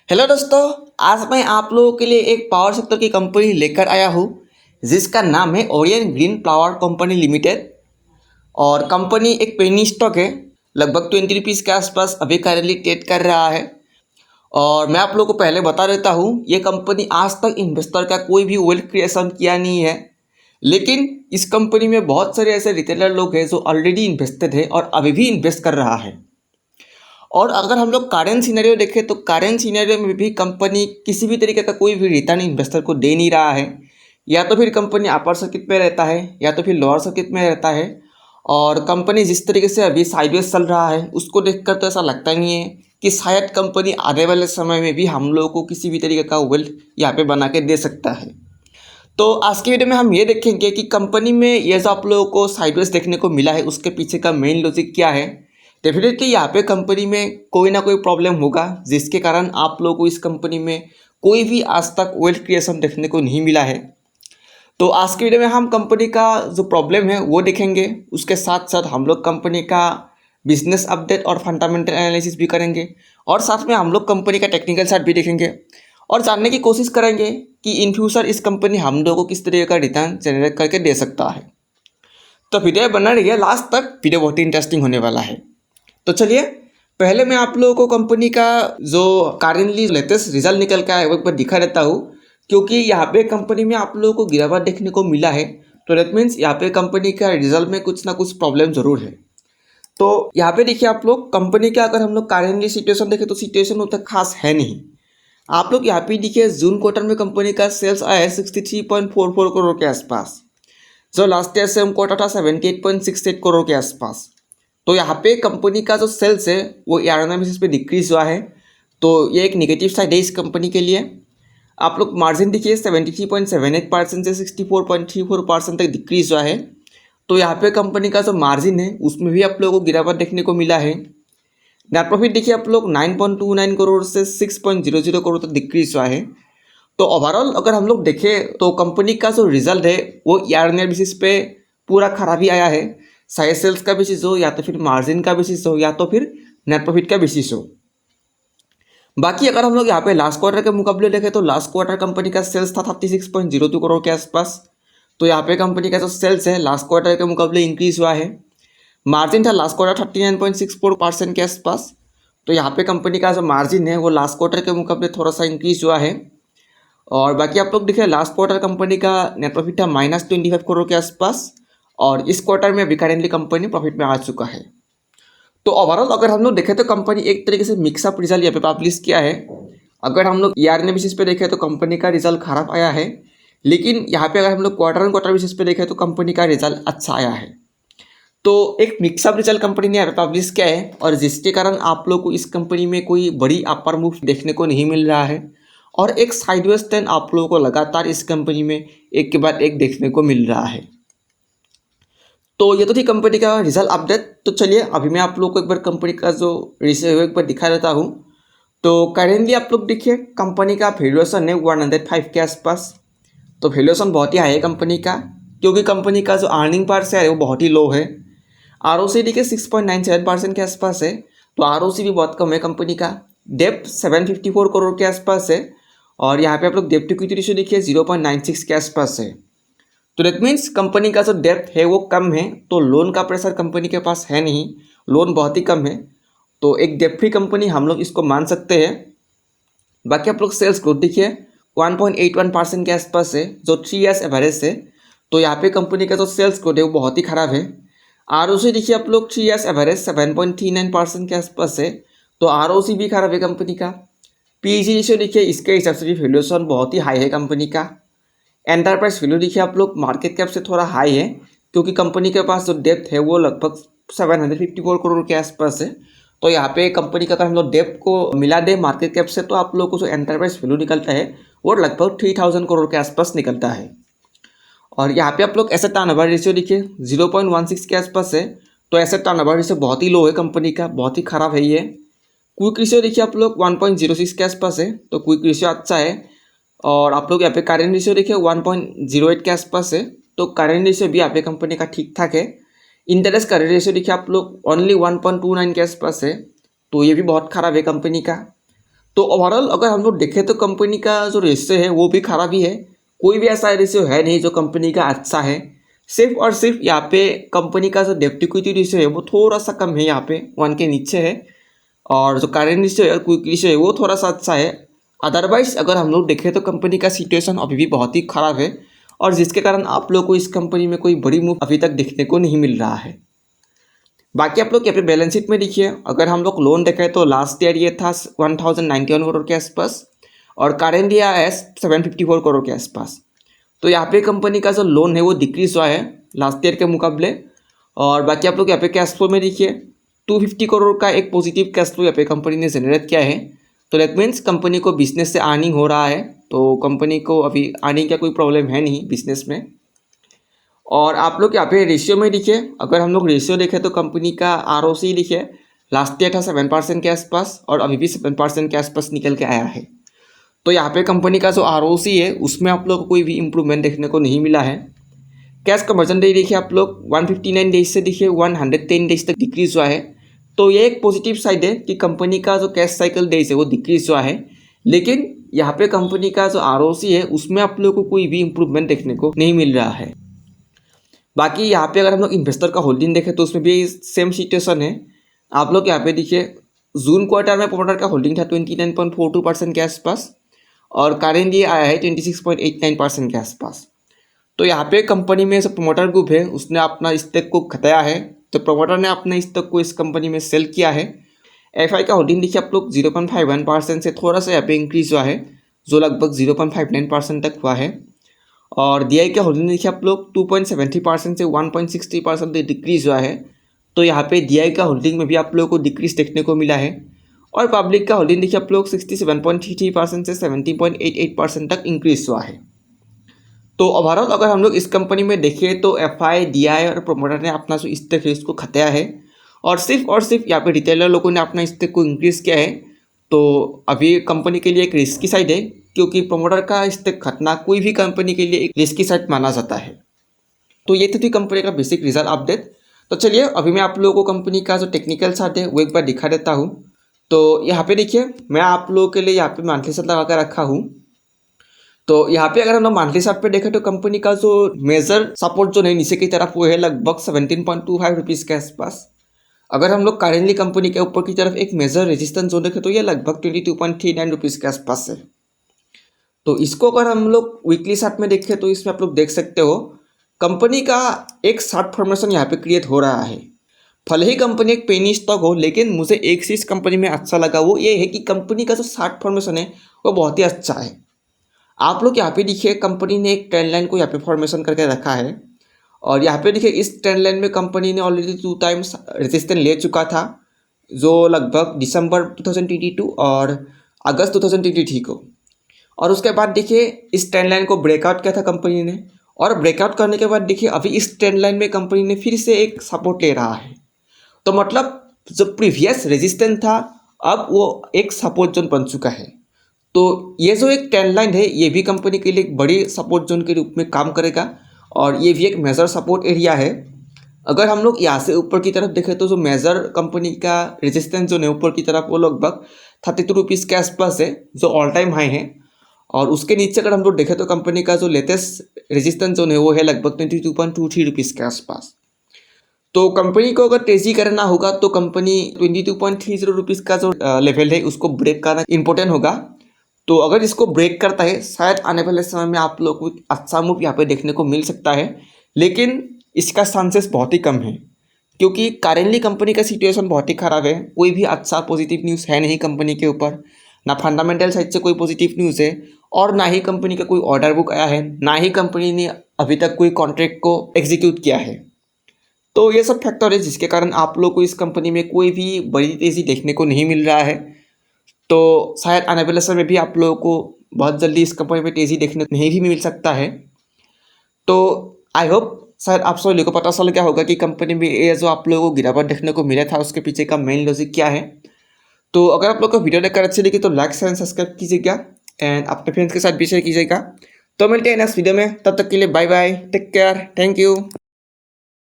Hello दोस्तों। आज मैं आप लोगों के लिए एक पावर सेक्टर की कंपनी लेकर आया हूँ जिसका नाम है Orion green power company limited. और कंपनी एक पेनी स्टॉक है, लगभग 20 रुपीज़ के आसपास अभी करेंटली ट्रेड कर रहा है। और मैं आप लोगों को पहले बता देता हूँ, ये कंपनी आज तक इन्वेस्टर का कोई भी वेल्थ क्रिएशन किया नहीं है, लेकिन इस कंपनी में बहुत सारे ऐसे रिटेलर लोग हैं जो ऑलरेडी इन्वेस्टेड है और अभी भी इन्वेस्ट कर रहा है। और अगर हम लोग करेंट सिनेरियो देखें तो करेंट सिनेरियो में भी कंपनी किसी भी तरीके का कोई भी रिटर्न इन्वेस्टर को दे नहीं रहा है। या तो फिर कंपनी अपर सर्किट में रहता है या तो फिर लोअर सर्किट में रहता है। और कंपनी जिस तरीके से अभी साइडवेज चल रहा है उसको देखकर तो ऐसा लगता नहीं है कि शायद कंपनी आने वाले समय में भी हम लोगों को किसी भी तरीके का वेल्थ यहाँ पे बना के दे सकता है। तो आज की वीडियो में हम ये देखेंगे कि कंपनी में ये जो आप लोगों को साइडवेज देखने को मिला है उसके पीछे का मेन लॉजिक क्या है। डेफिनेटली यहाँ पे कंपनी में कोई ना कोई प्रॉब्लम होगा जिसके कारण आप लोगों को इस कंपनी में कोई भी आज तक वेल्थ क्रिएशन देखने को नहीं मिला है। तो आज की वीडियो में हम कंपनी का जो प्रॉब्लम है वो देखेंगे, उसके साथ साथ हम लोग कंपनी का बिजनेस अपडेट और फंडामेंटल एनालिसिस भी करेंगे और साथ में हम लोग कंपनी का टेक्निकल चार्ट भी देखेंगे और जानने की कोशिश करेंगे कि इन फ्यूचर इस कंपनी हम लोगों को किस तरीके का रिटर्न जनरेट करके दे सकता है। तो वीडियो बना रही है लास्ट तक, वीडियो बहुत ही इंटरेस्टिंग होने वाला है। तो चलिए पहले मैं आप लोगों को कंपनी का जो करेंटली लेटेस्ट रिजल्ट निकल के आया है वो एक बार दिखा देता हूँ, क्योंकि यहाँ पे कंपनी में आप लोगों को गिरावट देखने को मिला है। तो दैट मीन्स यहाँ पे कंपनी का रिजल्ट में कुछ ना कुछ प्रॉब्लम जरूर है। तो यहाँ पे देखिए आप लोग कंपनी का अगर हम लोग करेंटली सिचुएशन देखें तो सिचुएशन उतना खास है नहीं। आप लोग यहाँ पे देखिए जून क्वार्टर में कंपनी का सेल्स आया है 63.44 करोड़ के आसपास, जो लास्ट ईयर सेम क्वार्टर था 78.68 करोड़ के आसपास। तो यहाँ पे कंपनी का जो सेल्स है वो ईयर बेसिस पे डिक्रीज हुआ है, तो ये एक नेगेटिव साइड है इस कंपनी के लिए। आप लोग मार्जिन देखिए 73.78% से 64.34% तक डिक्रीज हुआ है। तो यहाँ पे कंपनी का जो मार्जिन है उसमें भी आप लोगों को गिरावट देखने को मिला है। नेट प्रॉफिट देखिए आप लोग 9.29 करोड़ से 6.00 करोड़ तक डिक्रीज हुआ है। तो ओवरऑल अगर हम लोग देखें तो कंपनी का जो रिजल्ट है वो ईयर बेसिस पे पूरा खराब ही आया है, चाहे सेल्स का बेसिस हो या तो फिर मार्जिन का बेसिस हो या तो फिर नेट प्रॉफिट का बेसिस हो। बाकी अगर हम लोग यहाँ पे लास्ट क्वार्टर के मुकाबले देखें तो लास्ट क्वार्टर कंपनी का सेल्स था 36.02 करोड़ के आसपास। तो यहाँ पे कंपनी का जो सेल्स है लास्ट क्वार्टर के मुकाबले इंक्रीज हुआ है। मार्जिन था लास्ट क्वार्टर 39.64% के आसपास। तो यहाँ पे कंपनी का जो मार्जिन है वो लास्ट क्वार्टर के मुकाबले थोड़ा सा इंक्रीज हुआ है। और बाकी आप लोग देखिए लास्ट क्वार्टर कंपनी का नेट प्रॉफिट था -25 करोड़ के आसपास और इस क्वार्टर में अभी करेंटली कंपनी प्रॉफिट में आ चुका है। तो ओवरऑल अगर हम लोग देखें तो कंपनी एक तरीके से मिक्सअप रिजल्ट यहाँ पे पब्लिश किया है। अगर हम लोग ईयर बेसिस पे देखें तो कंपनी का रिजल्ट खराब आया है, लेकिन यहाँ पे अगर हम लोग क्वार्टर बेसिस पे देखें तो कंपनी का रिजल्ट अच्छा आया है। तो एक मिक्सअप रिजल्ट कंपनी ने यहाँ पे पब्लिश किया है और जिसके कारण आप लोग को इस कंपनी में कोई बड़ी अपर मूव देखने को नहीं मिल रहा है और एक साइडवेज ट्रेंड आप लोगों को लगातार इस कंपनी में एक के बाद एक देखने को मिल रहा है। तो ये तो थी कंपनी का रिजल्ट अपडेट। तो चलिए अभी मैं आप लोग को एक बार कंपनी का जो रिजल्ट है एक बार दिखा देता हूँ। तो करेंटली आप लोग देखिए कंपनी का वैल्यूएशन है 105 के आसपास। तो वैल्यूएशन बहुत ही हाई है कंपनी का, क्योंकि कंपनी का जो अर्निंग पर शेयर है वो बहुत ही लो है। ROC देखिए 6.97% के आसपास है, तो ROC भी बहुत कम है कंपनी का। डेप्ट 754 करोड़ के आसपास है और यहाँ पे आप लोग डेप्ट टू इक्विटी रेशियो देखिए 0.96 के आसपास है। तो दैट मीन्स कंपनी का जो डेप्थ है वो कम है, तो लोन का प्रेशर कंपनी के पास है नहीं, लोन बहुत ही कम है। तो एक डेप्ट फ्री कंपनी हम लोग इसको मान सकते हैं। बाकी आप लोग सेल्स ग्रोथ देखिए 1.81% के आसपास है, जो 3 ईयर्स एवरेज है। तो यहाँ पे कंपनी का जो सेल्स ग्रोथ है वो बहुत ही खराब है। ROC देखिए आप लोग 3 ईयर्स एवरेज 7.39% के आसपास है, तो ROC भी खराब है कंपनी का। PEG रेशियो देखिए इसके हिसाब से भी वैल्यूएशन बहुत ही हाई है कंपनी का। एंटरप्राइज वैल्यू देखिए आप लोग मार्केट कैप से थोड़ा हाई है, क्योंकि कंपनी के पास जो डेप्थ है वो लगभग 754 करोड़ के आसपास है। तो यहाँ पे कंपनी का अगर हम लोग डेप्थ को मिला दे मार्केट कैप से तो आप लोग को जो एंटरप्राइज वैल्यू निकलता है वो लगभग 3000 करोड़ के आसपास निकलता है। और यहाँ पे आप लोग एसेट टर्नओवर रेशियो देखिए 0.16 के आसपास है, तो एसेट टर्नओवर रेशियो बहुत ही लो है कंपनी का, बहुत ही खराब है ये। क्विक रेशियो देखिए आप लोग 1.06 के आसपास है, तो क्विक रेशियो अच्छा है। और आप लोग यहाँ पे करेंट रेशियो देखिए 1.08 के आसपास है, तो करेंट रेशियो भी यहाँ पे कंपनी का ठीक ठाक है। इंटरेस्ट करेंट रेशियो देखिए आप लोग ओनली 1.29 के आसपास है, तो ये भी बहुत खराब है कंपनी का। तो ओवरऑल अगर हम लोग देखें तो कंपनी का जो रेशियो है वो भी खराब ही है। कोई भी ऐसा रेशियो है नहीं जो कंपनी का अच्छा है। सिर्फ और सिर्फ यहाँ पे कंपनी का जो डेब्ट इक्विटी रेशियो है वो थोड़ा सा कम है, यहाँ पे 1 के नीचे है। और जो करेंट रेशियो है और क्विक रेशियो है वो थोड़ा सा अच्छा है। अदरवाइज अगर हम लोग देखें तो कंपनी का सिचुएशन अभी भी बहुत ही ख़राब है, और जिसके कारण आप लोग को इस कंपनी में कोई बड़ी मूव अभी तक देखने को नहीं मिल रहा है। बाकी आप लोग यहाँ पे बैलेंस शीट में देखिए, अगर हम लोग लोन देखें तो लास्ट ईयर ये था 1091 करोड़ के आसपास, और करेंट ईयर है 754 करोड़ के आसपास। तो यहाँ पे कंपनी का जो लोन है वो डिक्रीज हुआ है लास्ट ईयर के मुकाबले। और बाकी आप लोग यहाँ पे कैश फ्लो में देखिए, 250 करोड़ का एक पॉजिटिव कैश फ्लो यहाँ पे कंपनी ने जनरेट किया है। तो दैट मीन्स कंपनी को बिजनेस से अर्निंग हो रहा है, तो कंपनी को अभी अर्निंग का कोई प्रॉब्लम है नहीं बिजनेस में। और आप लोग यहाँ पे रेशियो में देखिए, अगर हम लोग रेशियो देखें तो कंपनी का ROC देखिए, लास्ट ईयर था 7% के आसपास और अभी भी 7% के आसपास निकल के आया है। तो यहाँ पे कंपनी का जो ROC है उसमें आप लोग को कोई भी इम्प्रूवमेंट देखने को नहीं मिला है। कैश कन्वर्जन डे देखिए आप लोग 159 डेज से देखिए 110 डेज तक डिक्रीज हुआ है। तो ये एक पॉजिटिव साइड है कि कंपनी का जो कैश साइकिल डेज है वो डिक्रीज हुआ है। लेकिन यहाँ पे कंपनी का जो ROC है उसमें आप लोग को कोई भी इम्प्रूवमेंट देखने को नहीं मिल रहा है। बाकी यहाँ पे अगर हम लोग इन्वेस्टर का होल्डिंग देखें तो उसमें भी सेम सिचुएशन है। आप लोग यहाँ पे देखिए, जून क्वार्टर में प्रमोटर का होल्डिंग था 29.42% के आसपास, और करेंटली आया है 26.89% के आसपास। तो यहाँ पे कंपनी में जो प्रमोटर ग्रुप है उसने अपना स्टेक को घटाया है, तो प्रमोटर ने अपने स्टेक को इस कंपनी में सेल किया है। FI का होल्डिंग देखिए आप लोग 0.51% से थोड़ा सा यहाँ पे इंक्रीज हुआ है, जो लगभग 0.59% तक हुआ है। और DI का होल्डिंग देखिए आप लोग 2.70% से 1.60% तक डिक्रीज हुआ है। तो यहाँ पे DI का होल्डिंग में भी आप लोगों को डिक्रीज देखने को मिला है। और पब्लिक का होल्डिंग देखिए आप लोग 67.33% से 70.88% तक इंक्रीज हुआ है। तो ओवरऑल अगर हम लोग इस कंपनी में देखें तो FI, DI और प्रोमोटर ने अपना जो स्टेक है इसको खताया है, और सिर्फ यहाँ पे रिटेलर लोगों ने अपना स्टेक को इंक्रीज़ किया है। तो अभी कंपनी के लिए एक रिस्की साइड है, क्योंकि प्रोमोटर का स्टेक खतना कोई भी कंपनी के लिए एक रिस्की साइड माना जाता है। तो ये थी कंपनी का बेसिक रिजल्ट अपडेट। तो चलिए अभी मैं आप लोगों को कंपनी का जो टेक्निकल चार्ट है वो एक बार दिखा देता हूँ। तो यहाँ पे देखिए, मैं आप लोगों के लिए यहाँ पे मंथली चार्ट लगा कर रखा हूँ। तो यहाँ पे अगर हम लोग मंथली चार्ट पे देखें तो कंपनी का जो मेजर सपोर्ट जो है नीचे की तरफ वो है लगभग 17.25 रुपीज़ के आसपास। अगर हम लोग करेंटली कंपनी के ऊपर की तरफ एक मेजर रेजिस्टेंस जो देखें तो ये लगभग 22.39 रुपीज़ के आसपास है। तो इसको अगर हम लोग वीकली चार्ट में देखें तो इसमें आप लोग देख सकते हो कंपनी का एक चार्ट फॉर्मेशन यहाँ पे क्रिएट हो रहा है। भले ही कंपनी एक पेनी स्टॉक हो, लेकिन मुझे एक चीज़ कंपनी में अच्छा लगा वो ये है कि कंपनी का जो चार्ट फॉर्मेशन है वो बहुत ही अच्छा है। आप लोग यहाँ पे देखिए, कंपनी ने एक ट्रेंड लाइन को यहाँ पे फॉर्मेशन करके रखा है, और यहाँ पे देखिए इस ट्रेंड लाइन में कंपनी ने ऑलरेडी 2 टाइम्स रेजिस्टेंस ले चुका था, जो लगभग दिसंबर 2022 और अगस्त 2023 को। और उसके बाद देखिए इस ट्रेंड लाइन को ब्रेकआउट किया था कंपनी ने, और ब्रेकआउट करने के बाद देखिए अभी इस ट्रेंड लाइन में कंपनी ने फिर से एक सपोर्ट ले रहा है। तो मतलब जो प्रीवियस रेजिस्टेंस था अब वो एक सपोर्ट जोन बन चुका है। तो ये जो एक ट्रेंड लाइन है ये भी कंपनी के लिए एक बड़ी सपोर्ट जोन के रूप में काम करेगा, और ये भी एक मेजर सपोर्ट एरिया है। अगर हम लोग यहाँ से ऊपर की तरफ देखें तो जो मेजर कंपनी का रेजिस्टेंस जोन है ऊपर की तरफ वो लगभग 32 रुपीज़ के आसपास है, जो ऑल टाइम हाई है। और उसके नीचे अगर हम लोग देखें तो कंपनी का जो लेटेस्ट रेजिस्टेंस जोन है वो है लगभग 22.23 रुपीज़ के आसपास। तो कंपनी को अगर तेजी करना होगा तो कंपनी 22.30 रुपीज़ का जो लेवल है उसको ब्रेक करना इंपॉर्टेंट होगा। तो अगर इसको ब्रेक करता है शायद आने वाले समय में आप लोग को अच्छा मूव यहाँ पे देखने को मिल सकता है, लेकिन इसका चांसेस बहुत ही कम है, क्योंकि करेंटली कंपनी का सिचुएशन बहुत ही ख़राब है। कोई भी अच्छा पॉजिटिव न्यूज़ है नहीं कंपनी के ऊपर, ना फंडामेंटल साइड से कोई पॉजिटिव न्यूज़ है, और ना ही कंपनी का कोई ऑर्डर बुक आया है, ना ही कंपनी ने अभी तक कोई कॉन्ट्रैक्ट को एग्जीक्यूट किया है। तो ये सब फैक्टर है जिसके कारण आप लोग को इस कंपनी में कोई भी बड़ी तेज़ी देखने को नहीं मिल रहा है। तो शायद आने वाले समय में भी आप लोगों को बहुत जल्दी इस कंपनी में तेज़ी देखने को नहीं भी मिल सकता है। तो आई होप शायद आप सभी को पता चल गया होगा कि कंपनी में ये जो आप लोगों को गिरावट देखने को मिला था उसके पीछे का मेन लॉजिक क्या है। तो अगर आप लोग को वीडियो देखकर अच्छी लगी तो लाइक शेयर सब्सक्राइब कीजिएगा, एंड अपने फ्रेंड्स के साथ भी शेयर कीजिएगा। तो मिलते हैं नेक्स्ट वीडियो में, तब तक के लिए bye bye, take care, thank you.